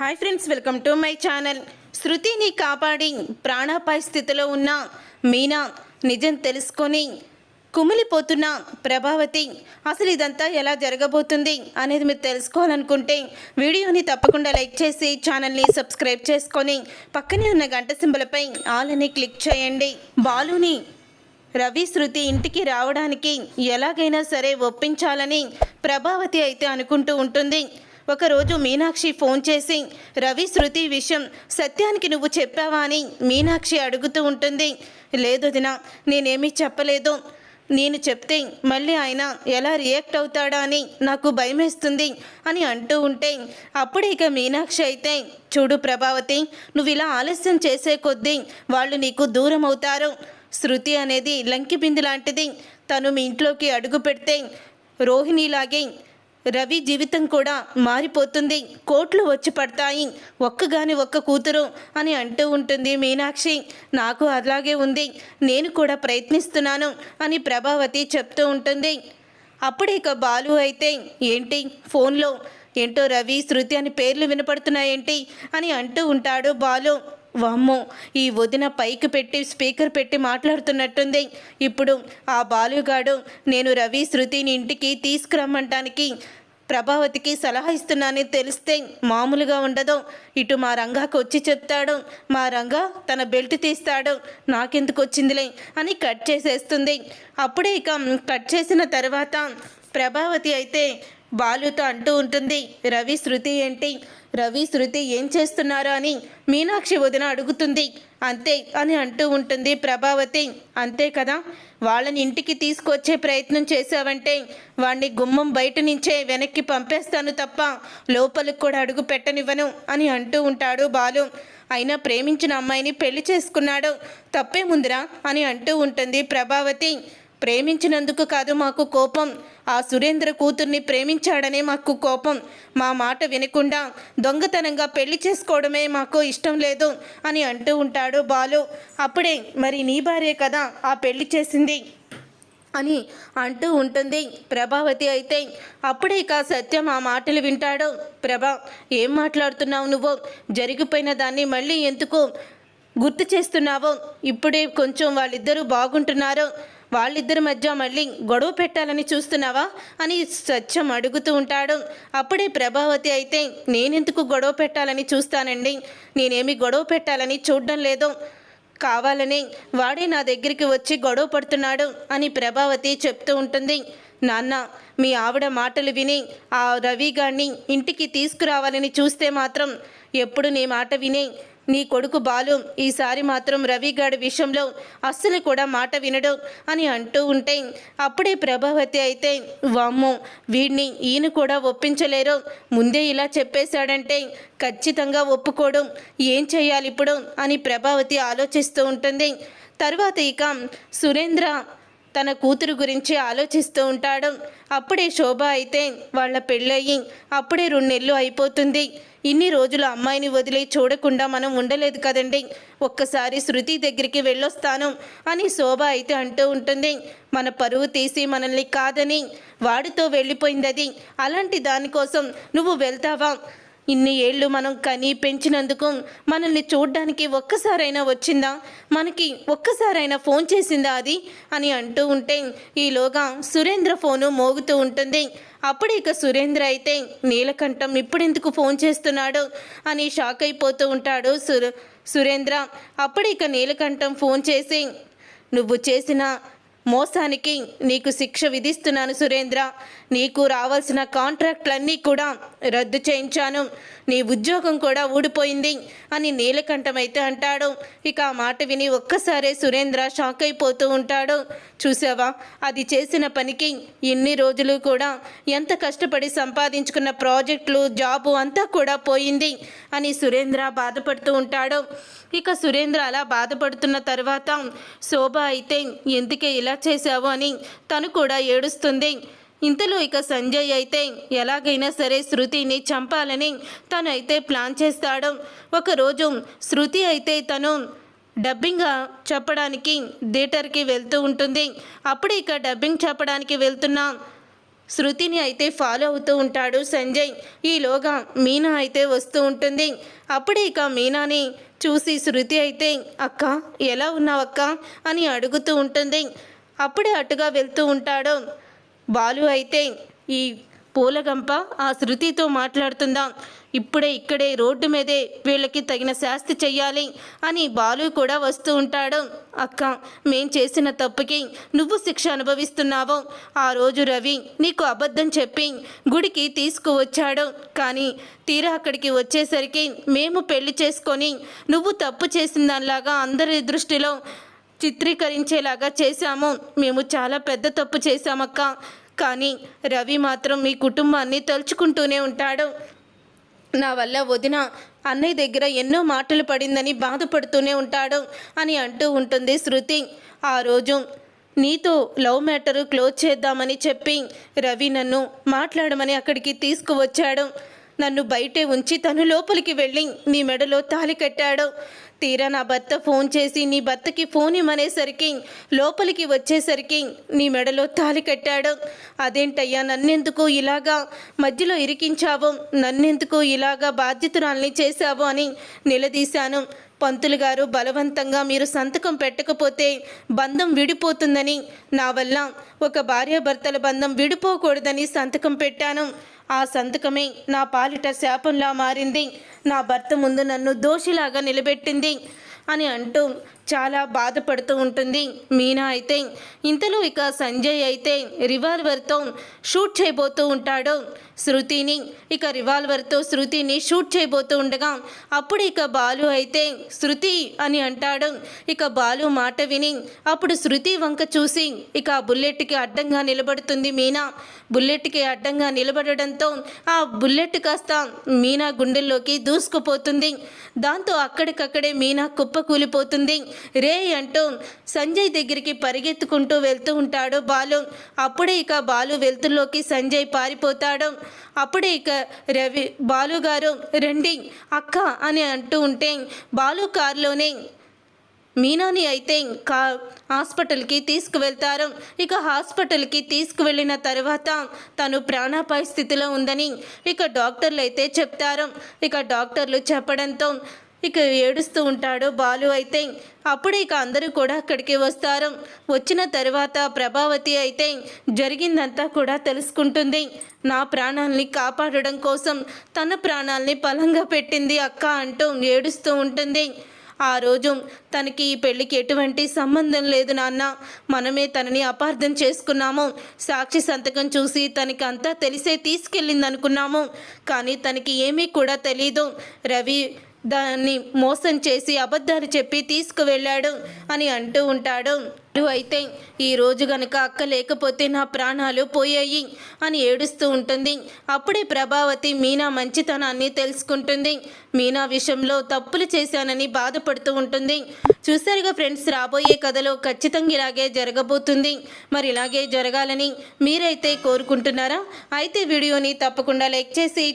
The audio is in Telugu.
Hi friends, welcome to my channel. శృతిని కాపాడి ప్రాణాపాయ స్థితిలో ఉన్న మీనా నిజం తెలుసుకొని కుమిలిపోతున్న ప్రభావతి, అసలు ఇదంతా ఎలా జరగబోతుంది అనేది మీరు తెలుసుకోవాలనుకుంటే వీడియోని తప్పకుండా లైక్ చేసి ఛానల్ని సబ్స్క్రైబ్ చేసుకొని పక్కనే ఉన్న గంట సింబల్పై ఆల్ అని క్లిక్ చేయండి. బాలుని రవి శృతి ఇంటికి రావడానికి ఎలాగైనా సరే ఒప్పించాలని ప్రభావతి అయితే అనుకుంటూ ఉంటుంది. ఒకరోజు మీనాక్షి ఫోన్ చేసి రవి శృతి విషయం సత్యానికి నువ్వు చెప్పావా అని మీనాక్షి అడుగుతూ ఉంటుంది. లేదు దినా, నేనేమీ చెప్పలేదు. నేను చెప్తే మళ్ళీ ఆయన ఎలా రియాక్ట్ అవుతాడా అని నాకు భయమేస్తుంది అని అంటూ ఉంటే అప్పుడు ఇక మీనాక్షి అయితే, చూడు ప్రభావతి, నువ్వు ఇలా ఆలస్యం చేసే కొద్దీ వాళ్ళు నీకు దూరం అవుతారు. శృతి అనేది లంకి బిందు లాంటిది. తను మీ ఇంట్లోకి అడుగు పెడితే రోహిణిలాగే రవి జీవితం కూడా మారిపోతుంది. కోట్లు వచ్చి పడతాయి, ఒక్కగాని ఒక్క కూతురు అని అంటూ ఉంటుంది మీనాక్షి. నాకు అలాగే ఉంది, నేను కూడా ప్రయత్నిస్తున్నాను అని ప్రభావతి చెప్తూ ఉంటుంది. అప్పుడు ఇక బాలు అయితే, ఏంటి ఫోన్లో ఏంటో రవి శృతి అని పేర్లు వినపడుతున్నాయేంటి అని అంటూ ఉంటాడు బాలు. వామ్మో, ఈ వదిన పైకి పెట్టి స్పీకర్ పెట్టి మాట్లాడుతున్నట్టుంది. ఇప్పుడు ఆ బాలుగాడు నేను రవి శృతిని ఇంటికి తీసుకురమ్మంటానికి ప్రభావతికి సలహా ఇస్తున్నానని తెలిస్తే మామూలుగా ఉండదు. ఇటు మా రంగాకు వచ్చి చెప్తాడు, మా రంగా తన బెల్ట్ తీస్తాడు, నాకెందుకు వచ్చిందిలే అని కట్ చేసేస్తుంది. అప్పుడే ఇక కట్ చేసిన తర్వాత ప్రభావతి అయితే బాలుతో అంటూ ఉంటుంది, రవి శృతి ఏంటి, రవి శృతి ఏం చేస్తున్నారు అని మీనాక్షి వదిన అడుగుతుంది. అంతే అని అంటూ ఉంటుంది ప్రభావతి. అంతే కదా, వాళ్ళని ఇంటికి తీసుకొచ్చే ప్రయత్నం చేశావంటే వాడిని గుమ్మం బయట నుంచే వెనక్కి పంపేస్తాను తప్ప లోపలికి కూడా అడుగు పెట్టనివ్వను అని అంటూ ఉంటాడు బాలు. అయినా ప్రేమించిన అమ్మాయిని పెళ్లి చేసుకున్నాడు, తప్పేముందిరా అని అంటూ ఉంటుంది ప్రభావతి. ప్రేమించినందుకు కాదు మాకు కోపం, ఆ సురేంద్ర కూతుర్ని ప్రేమించాడనే మాకు కోపం. మా మాట వినకుండా దొంగతనంగా పెళ్లి చేసుకోవడమే మాకు ఇష్టం లేదు అని అంటూ ఉంటాడు బాలు. అప్పుడే మరి నీ భార్య కదా ఆ పెళ్లి చేసింది అని అంటూ ఉంటుంది ప్రభావతి అయితే. అప్పుడే ఇక సత్యం ఆ మాటలు వింటాడు. ప్రభా, ఏం మాట్లాడుతున్నావు నువ్వు, జరిగిపోయిన దాన్ని మళ్ళీ ఎందుకు గుర్తు చేస్తున్నావు? ఇప్పుడే కొంచెం వాళ్ళిద్దరూ బాగుంటున్నారు, వాళ్ళిద్దరి మధ్య మళ్ళీ గొడవ పెట్టాలని చూస్తున్నావా అని సత్యం అడుగుతూ ఉంటాడు. అప్పుడే ప్రభావతి అయితే, నేనెందుకు గొడవ పెట్టాలని చూస్తానండి, నేనేమి గొడవ పెట్టాలని చూడడం లేదు, కావాలని వాడే నా దగ్గరికి వచ్చి గొడవ పడుతున్నాడు అని ప్రభావతి చెప్తూ ఉంటుంది. నాన్న, మీ ఆవిడ మాటలు విని ఆ రవి గారిని ఇంటికి తీసుకురావాలని చూస్తే మాత్రం ఎప్పుడు నీ మాట విని నీ కొడుకు బాలు ఈసారి మాత్రం రవిగాడి విషయంలో అస్సలు కూడా మాట వినడు అని అంటూ ఉంటే అప్పుడే ప్రభావతి అయితే, వామ్మో, వీడిని ఈయన కూడా ఒప్పించలేరు, ముందే ఇలా చెప్పేశాడంటే ఖచ్చితంగా ఒప్పుకోడు, ఏం చేయాలి ఇప్పుడు అని ప్రభావతి ఆలోచిస్తూ ఉంటుంది. తర్వాత ఇక సురేంద్ర తన కూతురు గురించి ఆలోచిస్తూ ఉంటాడు. అప్పుడే శోభ అయితే వాళ్ళ పెళ్ళయి అప్పుడే 2 నెలలు అయిపోతుంది. ఇన్ని రోజులు అమ్మాయిని వదిలి చూడకుండా మనం ఉండలేదు కదండి, ఒక్కసారి శృతి దగ్గరికి వెళ్ళొస్తాను అని శోభ అయితే అంటూ ఉంటుంది. మన పరువు తీసి మనల్ని కాదని వాడితో వెళ్ళిపోయింది అది, అలాంటి దానికోసం నువ్వు వెళ్తావా? ఇన్ని ఏళ్ళు మనం కని పెంచినందుకు మనల్ని చూడ్డానికి ఒక్కసారైనా వచ్చిందా, మనకి ఒక్కసారైనా ఫోన్ చేసిందా అది అని అంటూ ఉంటే ఈలోగా సురేంద్ర ఫోను మోగుతూ ఉంటుంది. అప్పుడు ఇక సురేంద్ర అయితే, నీలకంఠం ఇప్పుడెందుకు ఫోన్ చేస్తున్నాడు అని షాక్ అయిపోతూ ఉంటాడు సురేంద్ర. అప్పుడు ఇక నీలకంఠం ఫోన్ చేసి, నువ్వు చేసిన మోసానికి నీకు శిక్ష విధిస్తున్నాను సురేంద్ర, నీకు రావాల్సిన కాంట్రాక్ట్లన్నీ కూడా రద్దు చేయించాను, నీ ఉద్యోగం కూడా ఊడిపోయింది అని నీలకంఠం అయితే అంటాడు. ఇక ఆ మాట విని ఒక్కసారే సురేంద్ర షాక్ అయిపోతూ ఉంటాడు. చూసావా, అది చేసిన పనికి ఇన్ని రోజులు కూడా ఎంత కష్టపడి సంపాదించుకున్న ప్రాజెక్టులు, జాబు అంతా కూడా పోయింది అని సురేంద్ర బాధపడుతూ ఉంటాడు. ఇక సురేంద్ర అలా బాధపడుతున్న తర్వాత శోభ అయితే, ఎందుకే ఇలా చేశావు అని తను కూడా ఏడుస్తుంది. ఇంతలో ఇక సంజయ్ అయితే ఎలాగైనా సరే శృతిని చంపాలని తనైతే ప్లాన్ చేస్తాడు. ఒకరోజు శృతి అయితే తను డబ్బింగ్ చెప్పడానికి థియేటర్కి వెళ్తూ ఉంటుంది. అప్పుడు ఇక డబ్బింగ్ చెప్పడానికి వెళ్తున్న శృతిని అయితే ఫాలో అవుతూ ఉంటాడు సంజయ్. ఈలోగా మీనా అయితే వస్తూ ఉంటుంది. అప్పుడే ఇక మీనాని చూసి శృతి అయితే అక్క ఎలా ఉన్నావక్క అని అడుగుతూ ఉంటుంది. అప్పుడే అటుగా వెళ్తూ ఉంటాడు బాలు. అయితే ఈ పూలగంప ఆ శృతితో మాట్లాడుతుందా, ఇప్పుడే ఇక్కడే రోడ్డు మీదే వీళ్ళకి తగిన శాస్తి చెయ్యాలి అని బాలు కూడా వస్తూ ఉంటాడు. అక్క మేం చేసిన తప్పుకి నువ్వు శిక్ష అనుభవిస్తున్నావు. ఆ రోజు రవి నీకు అబద్ధం చెప్పి గుడికి తీసుకువచ్చాడు, కానీ తీరా అక్కడికి వచ్చేసరికి మేము పెళ్లి చేసుకొని నువ్వు తప్పు చేసిన దానిలాగా అందరి దృష్టిలో చిత్రీకరించేలాగా చేశాము. మేము చాలా పెద్ద తప్పు చేశామక్క. కానీ రవి మాత్రం మీ కుటుంబాన్ని తలుచుకుంటూనే ఉంటాడు. నా వల్ల వదిన అన్నయ్య దగ్గర ఎన్నో మాటలు పడిందని బాధపడుతూనే ఉంటాడు అని అంటూ ఉంటుంది శృతి. ఆ రోజు నీతో లవ్ మ్యాటరు క్లోజ్ చేద్దామని చెప్పి రవి నన్ను మాట్లాడమని అక్కడికి తీసుకువచ్చాడు. నన్ను బయటే ఉంచి తను లోపలికి వెళ్ళి నీ మెడలో తాళి కట్టాడు. తీరా నా భర్త ఫోన్ చేసి నీ భర్తకి ఫోన్ ఇమ్మనేసరికి లోపలికి వచ్చేసరికి నీ మెడలో తాళి కట్టాడు. అదేంటయ్యా నన్నెందుకు ఇలాగా మధ్యలో ఇరికించావు, నన్నెందుకు ఇలాగా బాధ్యతురాల్ని చేశావు అని నిలదీశాను. పంతులు గారు బలవంతంగా మీరు సంతకం పెట్టకపోతే బంధం విడిపోతుందని, నా వల్ల ఒక భార్యాభర్తల బంధం విడిపోకూడదని సంతకం పెట్టాను. ఆ సంతకమే నా పాలిట శాపంలా మారింది. నా భర్త ముందు నన్ను దోషిలాగా నిలబెట్టింది అని అంటూ చాలా బాధపడుతూ ఉంటుంది మీనా. అయితే ఇంతలో ఇక సంజయ్ అయితే రివాల్వర్తో షూట్ చేయబోతూ ఉంటాడు శృతిని. ఇక రివాల్వర్తో శృతిని షూట్ చేయబోతూ ఉండగా అప్పుడు ఇక బాలు అయితే శృతి అని అంటాడు. ఇక బాలు మాట విని అప్పుడు శృతి వంక చూసి ఇక ఆ బుల్లెట్కి అడ్డంగా నిలబడుతుంది మీనా. బుల్లెట్కి అడ్డంగా నిలబడడంతో ఆ బుల్లెట్ కాస్త మీనా గుండెల్లోకి దూసుకుపోతుంది. దాంతో అక్కడికక్కడే మీనా కుప్పకూలిపోతుంది. రే అంటూ సంజయ్ దగ్గరికి పరిగెత్తుకుంటూ వెళ్తూ ఉంటాడు బాలు. అప్పుడే ఇక బాలు వెళ్తుల్లోకి సంజయ్ పారిపోతాడు. అప్పుడే ఇక రవి బాలు గారు రండి అక్క అని అంటూ ఉంటే బాలు కారులోనే మీనాని అయితే హాస్పిటల్కి తీసుకువెళ్తారు. ఇక హాస్పిటల్కి తీసుకువెళ్ళిన తర్వాత తను ప్రాణాపాయ స్థితిలో ఉందని ఇక డాక్టర్లు అయితే చెప్తారు. ఇక డాక్టర్లు చెప్పడంతో ఇక ఏడుస్తూ ఉంటాడు బాలు. అయితే అప్పుడు ఇక అందరూ కూడా అక్కడికి వస్తారు. వచ్చిన తర్వాత ప్రభావతి అయితే జరిగిందంతా కూడా తెలుసుకుంటుంది. నా ప్రాణాలని కాపాడడం కోసం తన ప్రాణాలని పలంగా పెట్టింది అక్క అంటూ ఏడుస్తూ ఉంటుంది. ఆ రోజు తనకి ఈ పెళ్ళికి ఎటువంటి సంబంధం లేదు నాన్న, మనమే తనని అపార్థం చేసుకున్నాము. సాక్షి సంతకం చూసి తనకి అంతా తెలిసే తీసుకెళ్ళింది అనుకున్నాము, కానీ తనకి ఏమీ కూడా తెలీదు. రవి దాన్ని మోసం చేసి అబద్ధాలు చెప్పి తీసుకువెళ్ళాడు అని అంటూ ఉంటాడు. అయితే ఈరోజు గనక అక్క లేకపోతే నా ప్రాణాలు పోయాయి అని ఏడుస్తూ ఉంటుంది. అప్పుడే ప్రభావతి మీనా మంచితనాన్ని తెలుసుకుంటుంది. మీనా విషయంలో తప్పులు చేశానని బాధపడుతూ ఉంటుంది. చూసారుగా ఫ్రెండ్స్, రాబోయే కథలో ఖచ్చితంగా ఇలాగే జరగబోతుంది. మరి ఇలాగే జరగాలని మీరైతే కోరుకుంటున్నారా? అయితే వీడియోని తప్పకుండా లైక్ చేసి